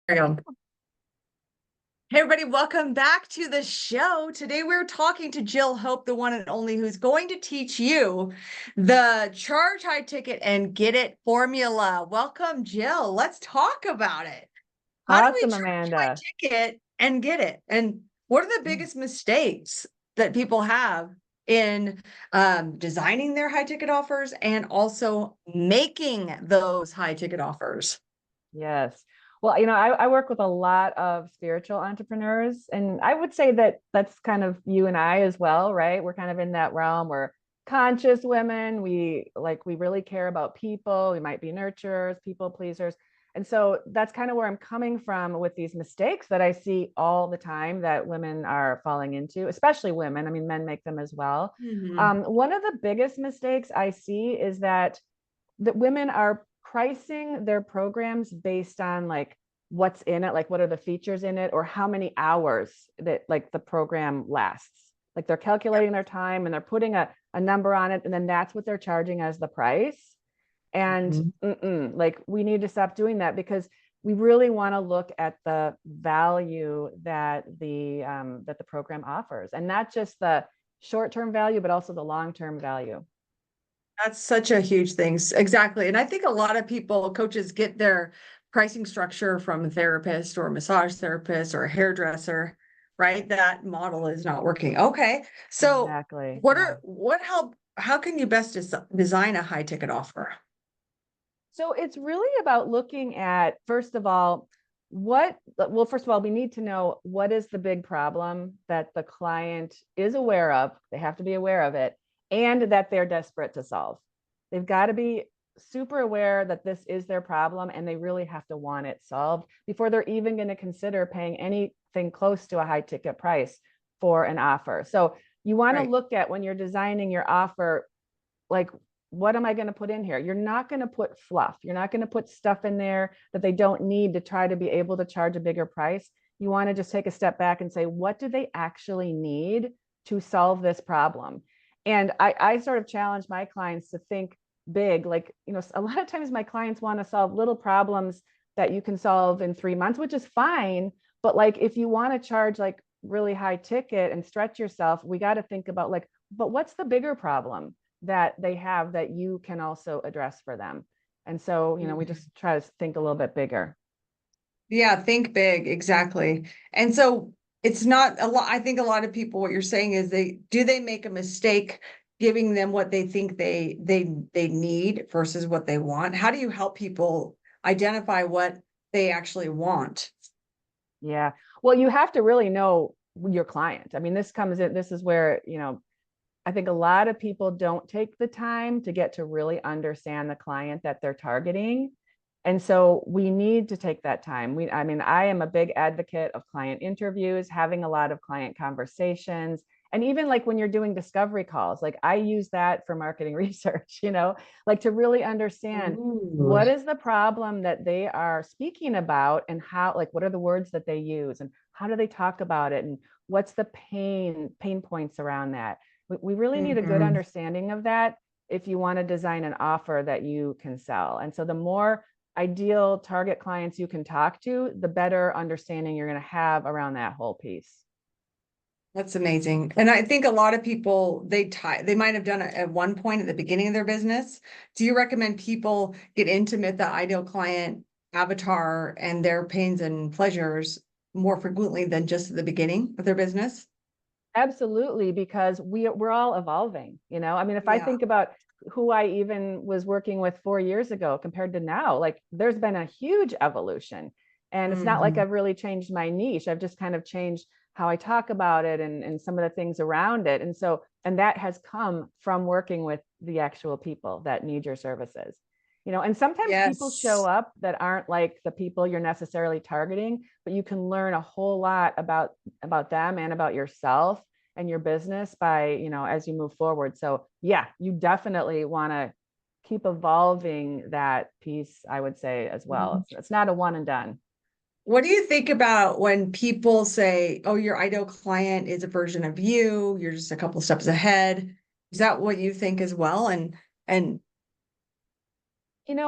There you go. Hey, everybody, welcome back to the show. Today we're talking to Jill Hope, the one and only, who's going to teach you the charge high ticket and get it formula. Welcome, Jill. Let's talk about it. How do we Awesome, charge high Amanda. ticket and get it? And what are the biggest mistakes that people have in designing their high ticket offers and also making those high ticket offers? Yes. Well, I work with a lot of spiritual entrepreneurs, and I would say that that's kind of you and I as well, right? We're kind of in that realm. We're conscious women. We really care about people. We might be nurturers, people pleasers. And so that's kind of where I'm coming from with these mistakes that I see all the time that women are falling into, especially women. I mean, men make them as well. Mhm. One of the biggest mistakes I see is that women are pricing their programs based on like what's in it, like what are the features in it, or how many hours that like the program lasts. Like they're calculating their time and they're putting a number on it, and then that's what they're charging as the price. And Mhm. like we need to stop doing that, because we really want to look at the value that the program offers, and not just the short-term value, but also the long-term value. That's such a huge thing. Exactly. And I think a lot of people, coaches, get their pricing structure from a therapist or a massage therapist or a hairdresser, right? That model is not working. Okay. So Exactly. what Yeah. are what help how can you best design a high ticket offer? So it's really about looking at, first of all, first of all, we need to know what is the big problem that the client is aware of. They have to be aware of it, and that they're desperate to solve. They've got to be super aware that this is their problem, and they really have to want it solved before they're even going to consider paying anything close to a high ticket price for an offer. So you want to Right. look at, when you're designing your offer, like, what am I going to put in here? You're not going to put fluff. You're not going to put stuff in there that they don't need to try to be able to charge a bigger price. You want to just take a step back and say, what do they actually need to solve this problem? And I sort of challenge my clients to think big. Like, a lot of times my clients want to solve little problems that you can solve in 3 months, which is fine. But like, if you want to charge like really high ticket and stretch yourself, we got to think about like, but what's the bigger problem that they have that you can also address for them? And so, we Mhm. just try to think a little bit bigger. Yeah, think big, exactly. And so it's not a lot. I think a lot of people, what you're saying is they make a mistake giving them what they think they need versus what they want. How do you help people identify what they actually want? Yeah. Well, you have to really know your client. I mean, this is where, I think a lot of people don't take the time to get to really understand the client that they're targeting. And so we need to take that time. I mean, I am a big advocate of client interviews, having a lot of client conversations. And even like when you're doing discovery calls, like I use that for marketing research, like to really understand Ooh. what is the problem that they are speaking about, and how, like, what are the words that they use, and how do they talk about it, and what's the pain points around that. We really need a good Mhm. understanding of that if you want to design an offer that you can sell. And so the more ideal target clients you can talk to, the better understanding you're going to have around that whole piece. That's amazing. And I think a lot of people they might have done it at one point at the beginning of their business. Do you recommend people get intimate the ideal client avatar and their pains and pleasures more frequently than just at the beginning of their business? Absolutely, because we're all evolving. I mean, if I Yeah. think about who I even was working with 4 years ago compared to now, like there's been a huge evolution. And it's not like Mhm. I've really changed my niche. I've just kind of changed how I talk about it, and some of the things around it. And that has come from working with the actual people that need your services. And sometimes people show Yes. up that aren't like the people you're necessarily targeting, but you can learn a whole lot about them and about yourself and your business by, as you move forward. So yeah, you definitely want to keep evolving that piece, I would say, as well. Mhm. It's not a one and done. What do you think about when people say, "Oh, your ideal client is a version of you, you're just a couple steps ahead"? Is that what you think as well? And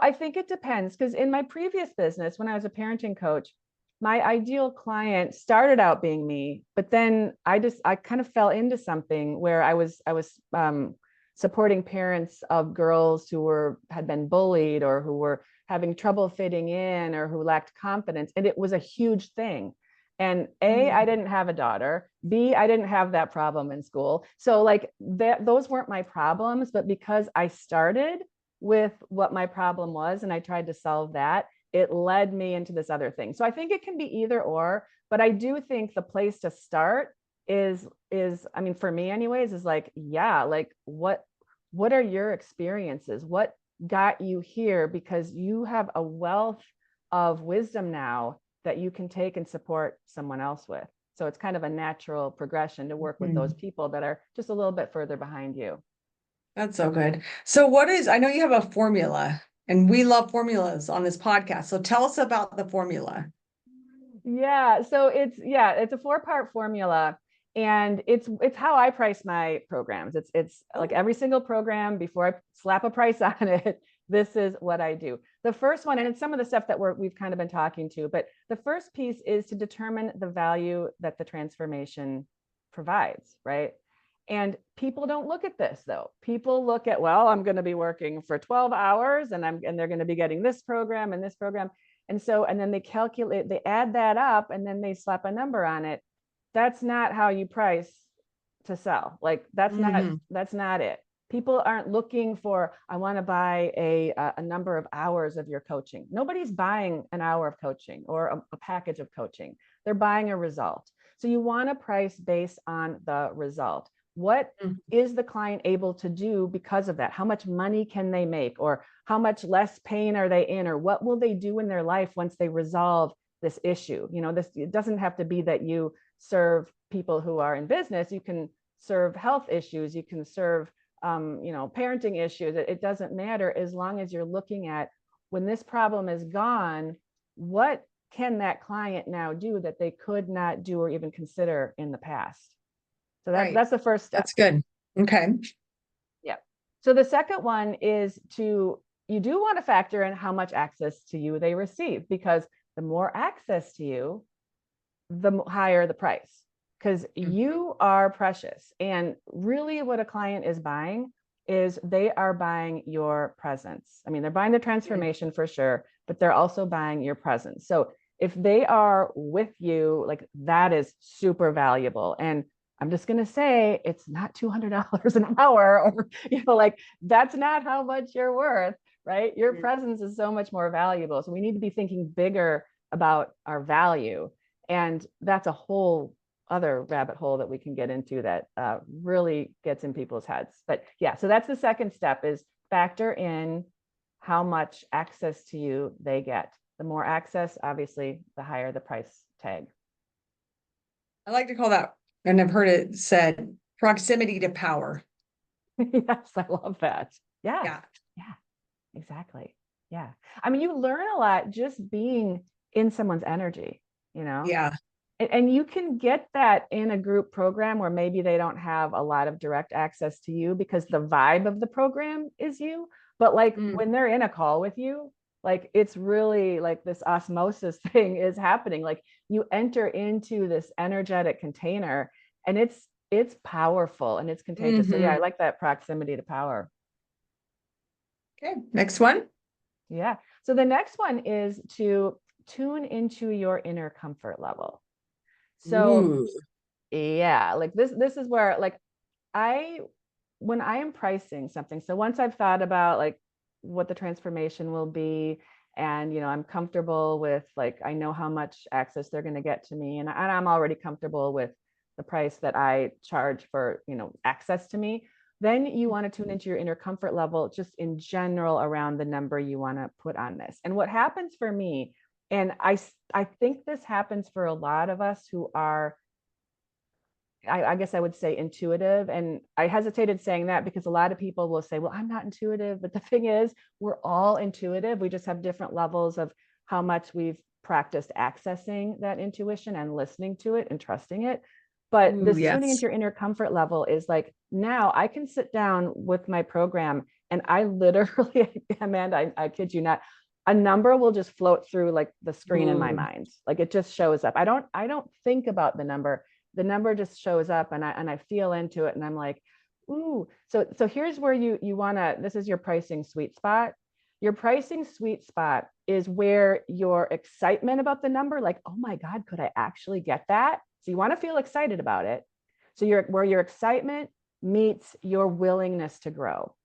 I think it depends, because in my previous business, when I was a parenting coach, my ideal client started out being me, but then I kind of fell into something where I was supporting parents of girls who had been bullied or who were having trouble fitting in or who lacked confidence. And it was a huge thing. And A, I didn't have a daughter. B, I didn't have that problem in school. So like those weren't my problems, but because I started with what my problem was and I tried to solve that, it led me into this other thing. So I think it can be either or, but I do think the place to start is, I mean, for me anyways, is like, yeah, like what are your experiences? What got you here? Because you have a wealth of wisdom now that you can take and support someone else with. So it's kind of a natural progression to work with those people that are just a little bit further behind you. That's so good. So I know you have a formula, and we love formulas on this podcast. So tell us about the formula. Yeah, so it's a 4-part formula, and it's how I price my programs. It's like every single program, before I slap a price on it, this is what I do. The first one, and it's some of the stuff that we've kind of been talking to, but the first piece is to determine the value that the transformation provides, right? And people don't look at this though. People look at, well, I'm going to be working for 12 hours and they're going to be getting this program and this program. And so, and then they add that up and then they slap a number on it. That's not how you price to sell. Like that's not it. People aren't looking for, I want to buy a number of hours of your coaching. Nobody's buying an hour of coaching or a package of coaching. They're buying a result. So you want to price based on the result. What is the client able to do because of that? How much money can they make? Or how much less pain are they in? Or what will they do in their life once they resolve this issue? You know, it doesn't have to be that you serve people who are in business. You can serve health issues. You can serve, parenting issues. It doesn't matter, as long as you're looking at, when this problem is gone, what can that client now do that they could not do or even consider in the past? So that's the first step. That's good. Okay. Yeah. So the second one is you do want to factor in how much access to you they receive, because the more access to you, the higher the price, because you are precious. And really what a client is buying is they are buying your presence. I mean, they're buying the transformation for sure, but they're also buying your presence. So if they are with you, like that is super valuable. And I'm just going to say, it's not $200 an hour, or, like that's not how much you're worth, right? Your presence is so much more valuable. So we need to be thinking bigger about our value. And that's a whole other rabbit hole that we can get into that really gets in people's heads. But yeah, so that's the second step, is factor in how much access to you they get. The more access, obviously, the higher the price tag. I like to call that, and I've heard it said, proximity to power. Yes, I love that. Yeah, exactly. Yeah. I mean, you learn a lot just being in someone's energy, Yeah. And you can get that in a group program where maybe they don't have a lot of direct access to you because the vibe of the program is you. But like when they're in a call with you, like it's really like this osmosis thing is happening. Like you enter into this energetic container, and it's powerful and it's contagious. So yeah, I like that proximity to power. Okay, next one. Yeah. So the next one is to tune into your inner comfort level. So yeah, like this is where like when I am pricing something, so once I've thought about like what the transformation will be, and I'm comfortable with, like, I know how much access they're going to get to me, and I'm already comfortable with the price that I charge for access to me, then you want to tune into your inner comfort level just in general around the number you want to put on this. And what happens for me, and I think this happens for a lot of us who are, I guess I would say, intuitive. And I hesitated saying that because a lot of people will say, well, I'm not intuitive. But the thing is, we're all intuitive. We just have different levels of how much we've practiced accessing that intuition and listening to it and trusting it. But this tuning into your inner comfort level is like, now I can sit down with my program and I literally, Amanda, I kid you not, a number will just float through like the screen in my Ooh. mind. Like it just shows up. I don't think about the number. The number just shows up and I feel into it and I'm like, ooh. So here's where you want to, this is your pricing sweet spot. Your pricing sweet spot is where your excitement about the number, like, oh my God, could I actually get that? So you want to feel excited about it. So where your excitement meets your willingness to grow,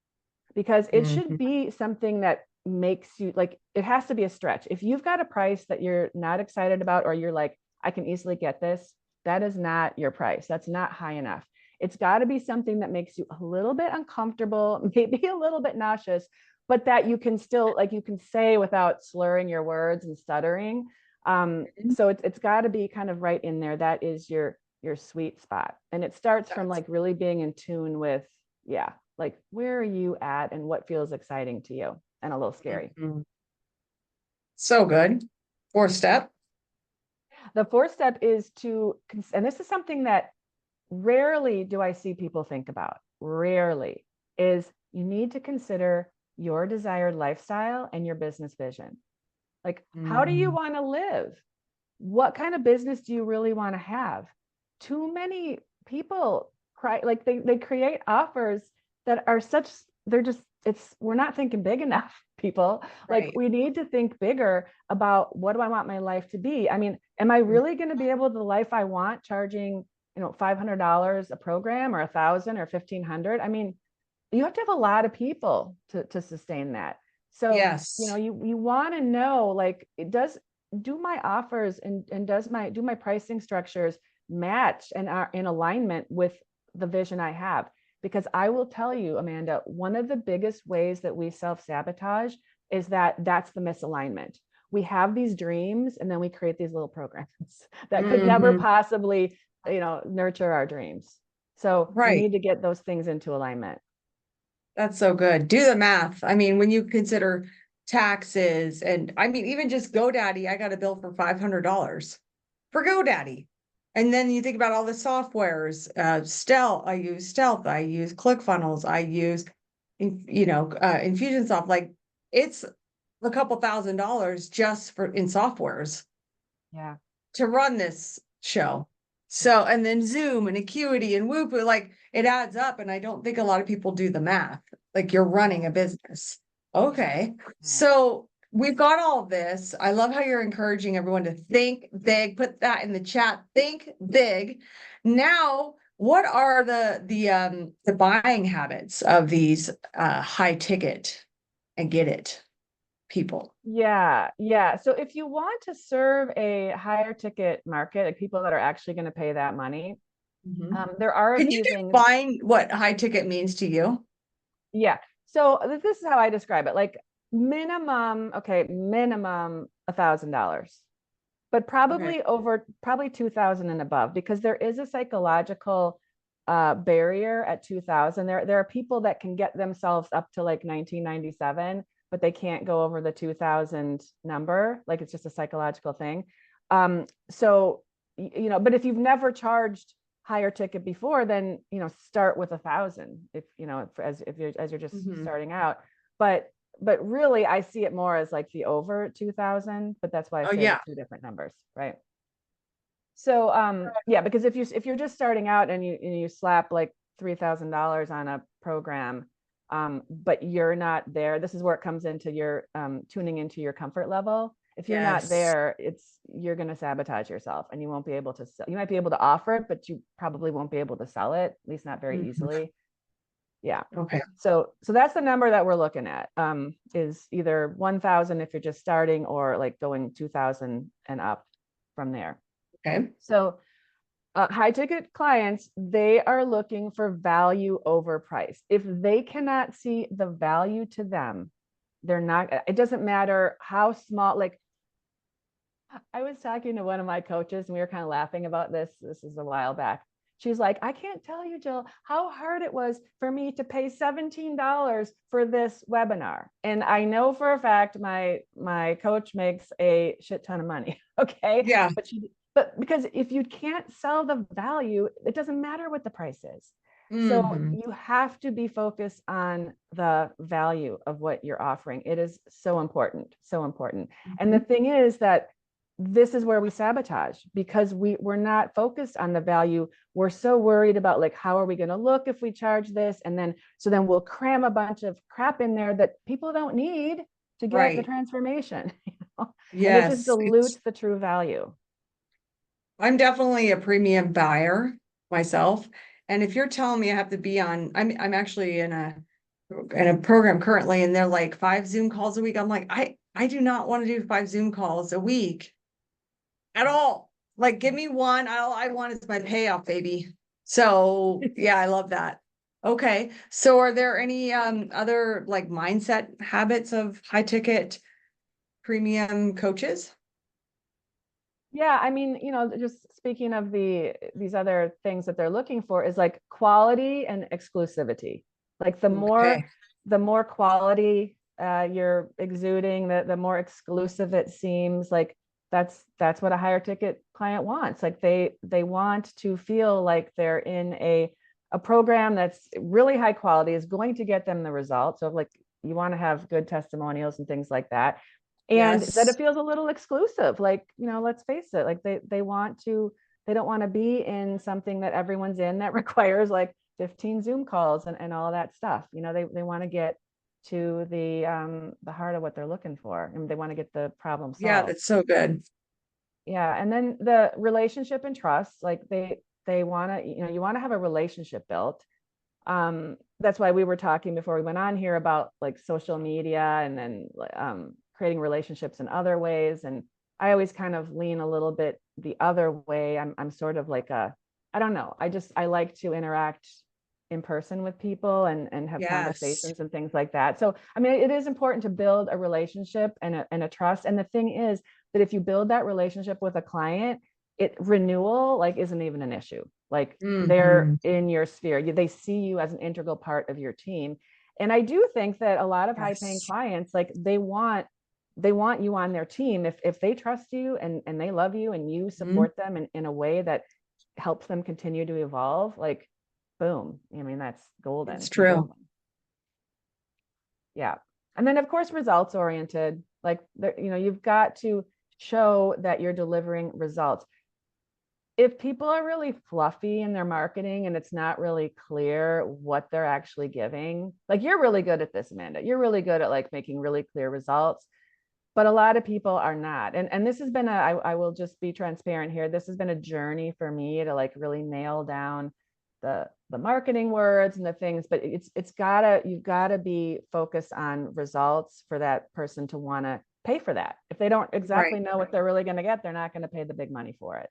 because it should be something that makes you like, it has to be a stretch. If you've got a price that you're not excited about, or you're like, I can easily get this, that is not your price. That's not high enough. It's got to be something that makes you a little bit uncomfortable, maybe a little bit nauseous, but that you can still, like, you can say without slurring your words and stuttering. So it's got to be kind of right in there. That is your sweet spot. And it starts from like really being in tune with, yeah, like where are you at and what feels exciting to you and a little scary. So good. 4-step. The fourth step is to, and this is something that rarely do I see people think about, rarely, is you need to consider your desired lifestyle and your business vision. Like, how do you want to live? What kind of business do you really want to have? Too many people like they create offers that are such, they're just, we're not thinking big enough, people. Like, Right. we need to think bigger about, what do I want my life to be? I mean, am I really going to be able to the life I want charging, $500 a program, or 1,000 or 1,500? I mean, you have to have a lot of people to sustain that. So, Yes. you want to know, like, do my offers and do my pricing structures match and are in alignment with the vision I have? Because I will tell you, Amanda, one of the biggest ways that we self-sabotage is that's the misalignment. We have these dreams and then we create these little programs that could never possibly, nurture our dreams. So we Right. need to get those things into alignment. That's so good. Do the math. I mean, when you consider taxes and I mean, even just GoDaddy, I got a bill for $500 for GoDaddy. And then you think about all the softwares, Stealth, I use ClickFunnels, I use, Infusionsoft, like it's a couple $1,000 just in softwares Yeah. to run this show. So, and then Zoom and Acuity and Whoop, like it adds up. And I don't think a lot of people do the math. Like, you're running a business. Okay. So we've got all this. I love how you're encouraging everyone to think big. Put that in the chat. Think big. Now, what are the buying habits of these high ticket and get it people? Yeah. So if you want to serve a higher ticket market, like people that are actually going to pay that money, there are a Can you few things. define what high ticket means to you? Yeah. So this is how I describe it. Like, minimum $1,000, but probably probably 2,000 and above, because there is a psychological barrier at 2,000. There are people that can get themselves up to like 1997, but they can't go over the 2,000 number. Like, it's just a psychological thing. So, but if you've never charged higher ticket before, then, start with 1,000 if you're just starting out. But really, I see it more as like the over 2,000, but that's why I say the two different numbers, right? So, yeah, because if you're just starting out and you slap like $3,000 on a program, but you're not there, this is where it comes into your tuning into your comfort level. If you're not there, you're going to sabotage yourself, and you won't be able to sell. You might be able to offer it, but you probably won't be able to sell it, at least not very easily. Yeah. Okay. So that's the number that we're looking at, is either 1,000 if you're just starting, or like going 2,000 and up from there. Okay. So high ticket clients, they are looking for value over price. If they cannot see the value to them, they're not, it doesn't matter how small. Like, I was talking to one of my coaches and we were kind of laughing about this. This is a while back. She's like, I can't tell you, Jill, how hard it was for me to pay $17 for this webinar. And I know for a fact my coach makes a shit ton of money. Okay. Yeah. But because if you can't sell the value, it doesn't matter what the price is. So Mhm. you have to be focused on the value of what you're offering. It is so important, so important. And the Mhm. thing is that this is where we sabotage because we're not focused on the value. We're so worried about like, how are we going to look if we charge this? And then, so then we'll cram a bunch of crap in there that people don't need to get the Right. transformation, you know? And it just Yes. dilutes the true value. I'm definitely a premium buyer myself. And if you're telling me I have to be on, I'm actually in a program currently, and they're like 5 Zoom calls a week. I'm like, I do not want to do 5 Zoom calls a week at all. Like, give me one. All I want is my payoff, baby. So yeah, I love that. Okay. So are there any other like mindset habits of high ticket premium coaches? Yeah, I mean, you know, just speaking of these other things that they're looking for is like quality and exclusivity. Like Okay. the more quality you're exuding, the more exclusive it seems. Like that's what a higher ticket client wants. Like they want to feel like they're in a program that's really high quality, is going to get them the results. So like you want to have good testimonials and things like that, and that it Yes. feels a little exclusive. Like, you know, let's face it, like they want to, they don't want to be in something that everyone's in that requires like 15 Zoom calls and all that stuff. You know, they want to get to the heart of what they're looking for, and they want to get the problem Yeah, solved. that's so good. Yeah, and then the relationship and trust, like they want to, you know, you want to have a relationship built. That's why we were talking before we went on here about like social media, and then creating relationships in other ways. And I always kind of lean a little bit the other way. I'm sort of like I don't know, I like to interact in person with people and have Yes. conversations and things like that. So I mean, it is important to build a relationship and a trust. And the thing is that if you build that relationship with a client, it renewal like isn't even an issue. Like they're Mhm. in your sphere. They see you as an integral part of your team. And I do think that a lot of high paying Yes. clients, like they want you on their team if they trust you and they love you and you Mhm. support them in a way that helps them continue to evolve, like boom. I mean, that's golden. It's It's golden. true. Yeah. And then of course, results oriented, like you know, you've got to show that you're delivering results. If people are really fluffy in their marketing and it's not really clear what they're actually giving, like you're really good at this, Amanda. You're really good at like making really clear results, but a lot of people are not. And this has been I will just be transparent here. This has been a journey for me to like really nail down the marketing words and the things, but you've gotta be focused on results for that person to want to pay for that. If they don't Right. exactly know what they're really going to get, they're not going to pay the big money for it.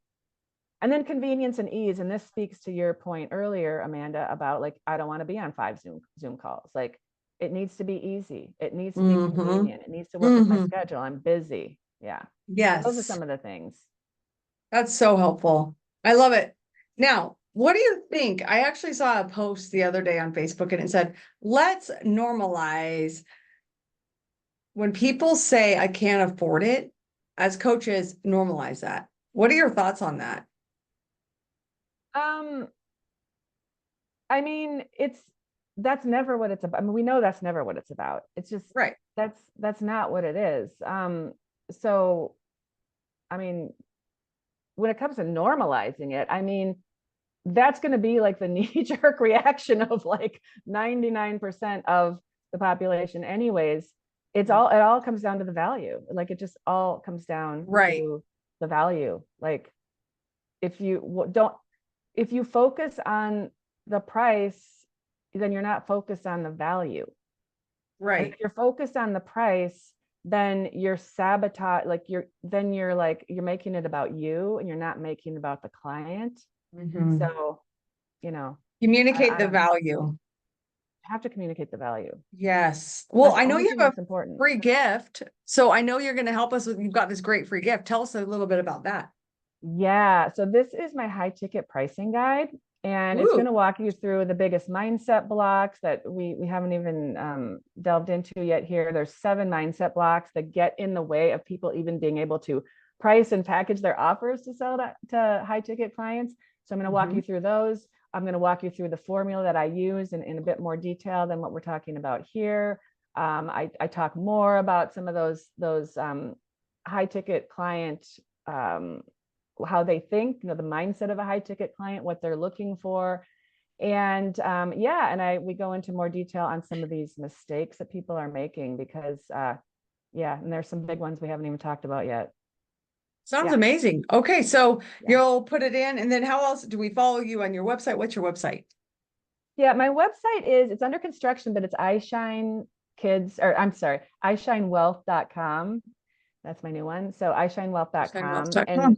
And then convenience and ease. And this speaks to your point earlier, Amanda, about like, I don't want to be on 5 Zoom calls. Like it needs to be easy. It needs to be Mhm. convenient. It needs to work with my Mhm. schedule. I'm busy. Yeah. So those are Yes. some of the things. That's so helpful. I love it. Now, what do you think? I actually saw a post the other day on Facebook, and it said, let's normalize when people say I can't afford it, as coaches, normalize that. What are your thoughts on that? Um, I mean, that's never what it's about. I mean, we know that's never what it's about. It's just Right. that's not what it is. So I mean, when it comes to normalizing it, I mean, that's going to be like the knee-jerk reaction of like 99% of the population anyways. It all comes down to the value. Like it just all comes down Right. to the value. Like if you don't, if you focus on the price, then you're not focused on the value. And Right. if you're focused on the price, then you're sabotage, like you're making it about you and you're not making it about the client. Mhm. So, you know, Communicate I the don't know. value. Have to communicate the value. Yes. Well, That's I the know only you thing have a that's important. free gift. So I know you're going to help us with, you've got this great free gift. Tell us a little bit about that. Yeah. So this is my high ticket pricing guide, and it's going Ooh. to walk you through the biggest mindset blocks that we haven't even delved into yet here. There's 7 mindset blocks that get in the way of people even being able to price and package their offers to sell that to high ticket clients. So I'm going to walk Mhm. you through those. I'm going to walk you through the formula that I use in a bit more detail than what we're talking about here. I talk more about some of those high ticket client, how they think, the mindset of a high ticket client, what they're looking for. And yeah, and we go into more detail on some of these mistakes that people are making, because yeah, and there's some big ones we haven't even talked about yet. Sounds Yeah. amazing. Okay, so Yeah. you'll put it in, and then how else do we follow you on your website? What's your website? Yeah, my website it's under construction, but it's iShinewealth.com. That's my new one. So iShinewealth.com. And Shinewealth.com.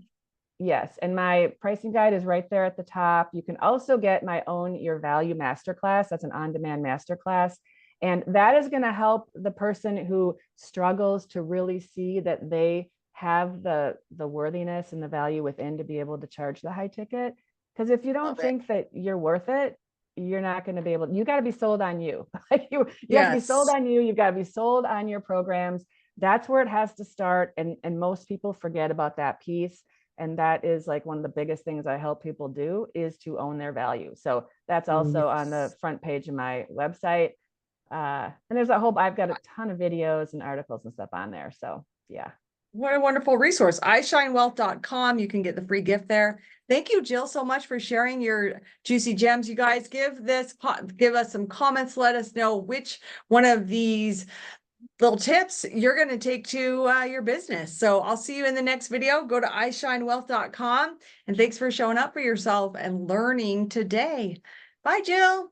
yes, and my pricing guide is right there at the top. You can also get my own Your Value Masterclass. That's an on-demand masterclass. And that is going to help the person who struggles to really see that they have the worthiness and the value within to be able to charge the high ticket. Because if you don't Love it. think that you're worth it, you're not going to be able, you got to be sold on you. Like you have to be sold Yes. on you. You've got to be sold on your programs. That's where it has to start. And most people forget about that piece. And that is like one of the biggest things I help people do, is to own their value. So that's also on the Yes. front page of my website. And there's I've got a ton of videos and articles and stuff on there. So yeah. What a wonderful resource. iShinewealth.com. You can get the free gift there. Thank you, Jill, so much for sharing your juicy gems. You guys give us some comments. Let us know which one of these little tips you're going to take to your business. So I'll see you in the next video. Go to iShinewealth.com, and thanks for showing up for yourself and learning today. Bye, Jill.